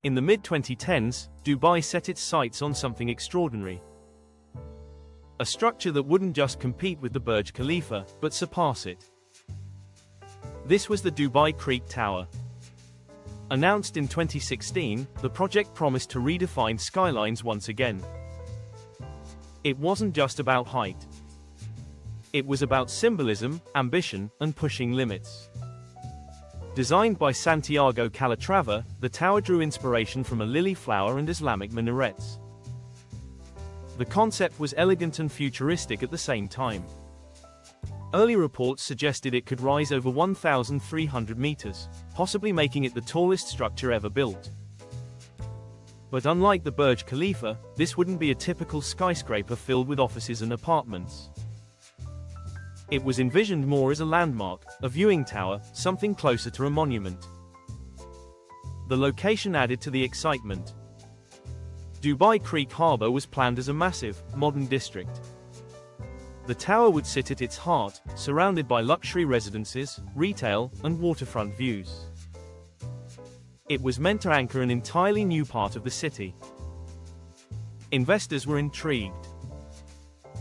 In the mid-2010s, Dubai set its sights on something extraordinary. A structure that wouldn't just compete with the Burj Khalifa, but surpass it. This was the Dubai Creek Tower. Announced in 2016, the project promised to redefine skylines once again. It wasn't just about height. It was about symbolism, ambition, and pushing limits. Designed by Santiago Calatrava, the tower drew inspiration from a lily flower and Islamic minarets. The concept was elegant and futuristic at the same time. Early reports suggested it could rise over 1,300 meters, possibly making it the tallest structure ever built. But unlike the Burj Khalifa, this wouldn't be a typical skyscraper filled with offices and apartments. It was envisioned more as a landmark, a viewing tower, something closer to a monument. The location added to the excitement. Dubai Creek Harbour was planned as a massive, modern district. The tower would sit at its heart, surrounded by luxury residences, retail, and waterfront views. It was meant to anchor an entirely new part of the city. Investors were intrigued.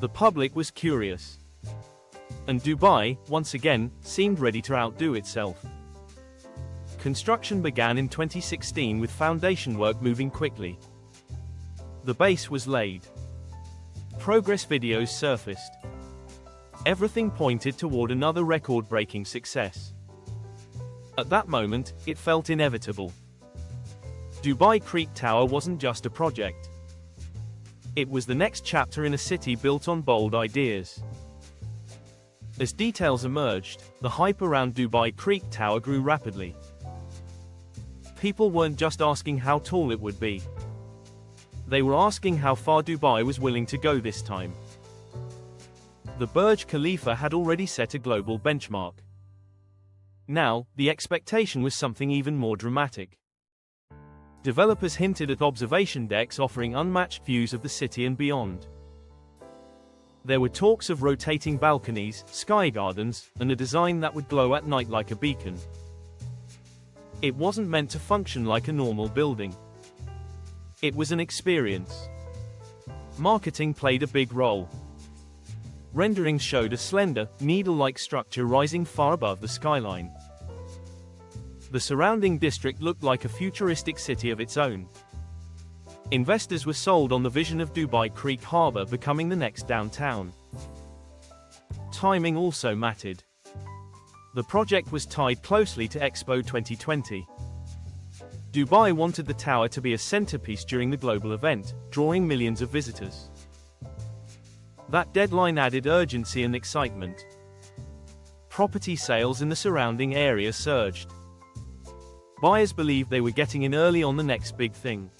The public was curious. And Dubai, once again, seemed ready to outdo itself. Construction began in 2016 with foundation work moving quickly. The base was laid. Progress videos surfaced. Everything pointed toward another record-breaking success. At that moment, it felt inevitable. Dubai Creek Tower wasn't just a project. It was the next chapter in a city built on bold ideas. As details emerged, the hype around Dubai Creek Tower grew rapidly. People weren't just asking how tall it would be. They were asking how far Dubai was willing to go this time. The Burj Khalifa had already set a global benchmark. Now, the expectation was something even more dramatic. Developers hinted at observation decks offering unmatched views of the city and beyond. There were talks of rotating balconies, sky gardens, and a design that would glow at night like a beacon. It wasn't meant to function like a normal building. It was an experience. Marketing played a big role. Renderings showed a slender, needle-like structure rising far above the skyline. The surrounding district looked like a futuristic city of its own. Investors were sold on the vision of Dubai Creek Harbour becoming the next downtown. Timing also mattered. The project was tied closely to Expo 2020. Dubai wanted the tower to be a centerpiece during the global event, drawing millions of visitors. That deadline added urgency and excitement. Property sales in the surrounding area surged. Buyers believed they were getting in early on the next big thing.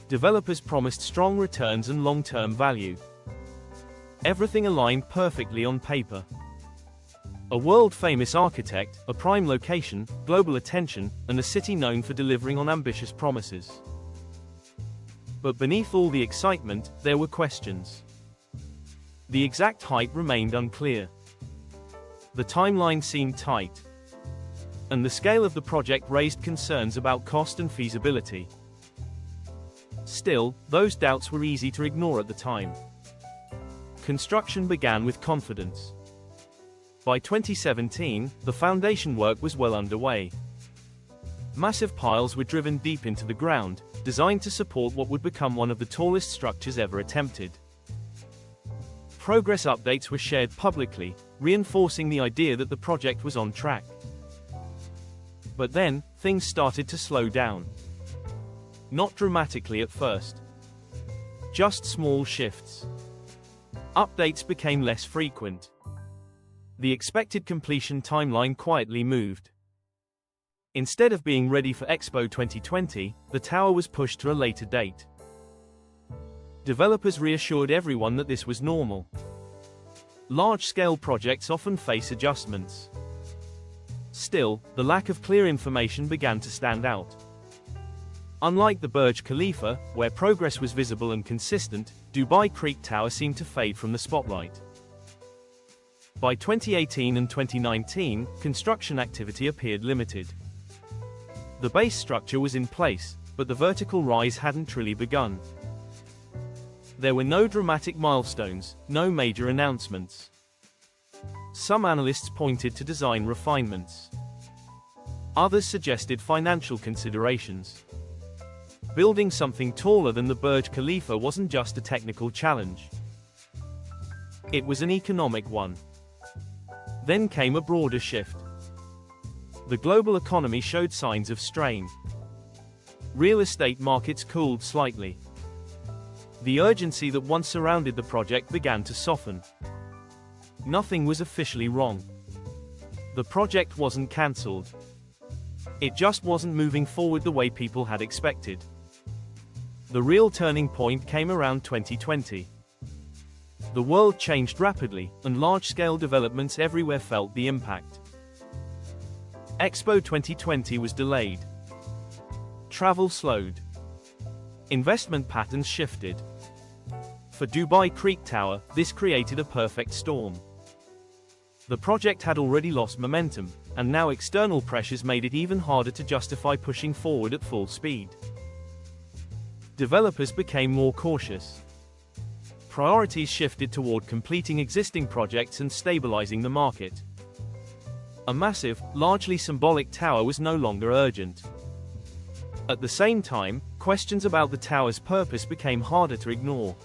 Developers promised strong returns and long-term value. Everything aligned perfectly on paper. A world-famous architect, a prime location, global attention, and a city known for delivering on ambitious promises. But beneath all the excitement, there were questions. The exact height remained unclear. The timeline seemed tight. And the scale of the project raised concerns about cost and feasibility. Still, those doubts were easy to ignore at the time. Construction began with confidence. By 2017, the foundation work was well underway. Massive piles were driven deep into the ground, designed to support what would become one of the tallest structures ever attempted. Progress updates were shared publicly, reinforcing the idea that the project was on track. But then, things started to slow down. Not dramatically at first. Just small shifts. Updates became less frequent. The expected completion timeline quietly moved. Instead of being ready for Expo 2020, the tower was pushed to a later date. Developers reassured everyone that this was normal. Large-scale projects often face adjustments. Still, the lack of clear information began to stand out. Unlike the Burj Khalifa, where progress was visible and consistent, Dubai Creek Tower seemed to fade from the spotlight. By 2018 and 2019, construction activity appeared limited. The base structure was in place, but the vertical rise hadn't truly begun. There were no dramatic milestones, no major announcements. Some analysts pointed to design refinements. Others suggested financial considerations. Building something taller than the Burj Khalifa wasn't just a technical challenge. It was an economic one. Then came a broader shift. The global economy showed signs of strain. Real estate markets cooled slightly. The urgency that once surrounded the project began to soften. Nothing was officially wrong. The project wasn't cancelled. It just wasn't moving forward the way people had expected. The real turning point came around 2020. The world changed rapidly, and large-scale developments everywhere felt the impact. Expo 2020 was delayed. Travel slowed. Investment patterns shifted. For Dubai Creek Tower, this created a perfect storm. The project had already lost momentum, and now external pressures made it even harder to justify pushing forward at full speed. Developers became more cautious. Priorities shifted toward completing existing projects and stabilizing the market. A massive, largely symbolic tower was no longer urgent. At the same time, questions about the tower's purpose became harder to ignore.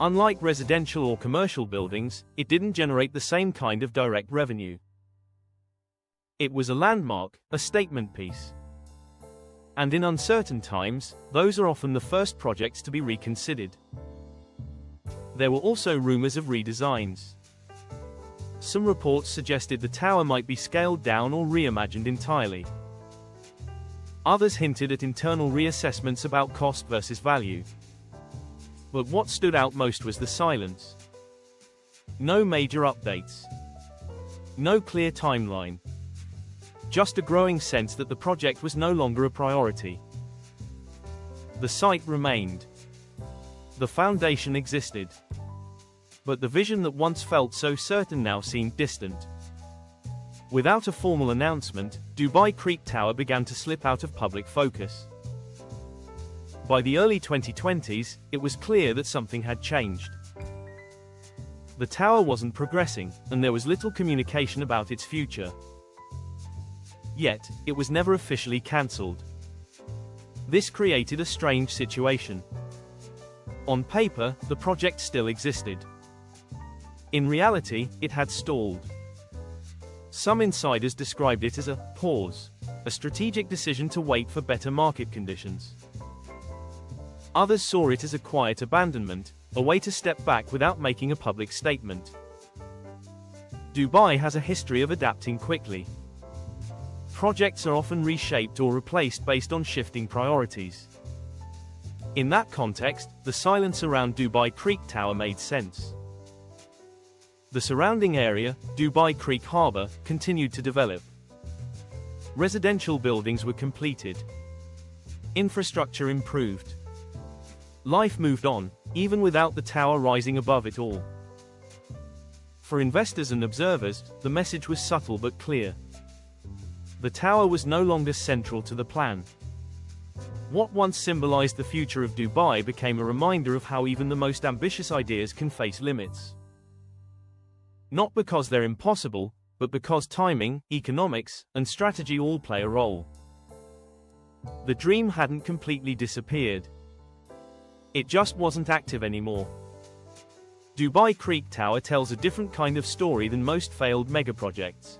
Unlike residential or commercial buildings, it didn't generate the same kind of direct revenue. It was a landmark, a statement piece. And in uncertain times, those are often the first projects to be reconsidered. There were also rumors of redesigns. Some reports suggested the tower might be scaled down or reimagined entirely. Others hinted at internal reassessments about cost versus value. But what stood out most was the silence. No major updates. No clear timeline. Just a growing sense that the project was no longer a priority. The site remained. The foundation existed. But the vision that once felt so certain now seemed distant. Without a formal announcement, Dubai Creek Tower began to slip out of public focus. By the early 2020s, it was clear that something had changed. The tower wasn't progressing, and there was little communication about its future. Yet, it was never officially cancelled. This created a strange situation. On paper, the project still existed. In reality, it had stalled. Some insiders described it as a pause, a strategic decision to wait for better market conditions. Others saw it as a quiet abandonment, a way to step back without making a public statement. Dubai has a history of adapting quickly. Projects are often reshaped or replaced based on shifting priorities. In that context, the silence around Dubai Creek Tower made sense. The surrounding area, Dubai Creek Harbour, continued to develop. Residential buildings were completed. Infrastructure improved. Life moved on, even without the tower rising above it all. For investors and observers, the message was subtle but clear. The tower was no longer central to the plan. What once symbolized the future of Dubai became a reminder of how even the most ambitious ideas can face limits. Not because they're impossible, but because timing, economics, and strategy all play a role. The dream hadn't completely disappeared. It just wasn't active anymore. Dubai Creek Tower tells a different kind of story than most failed megaprojects.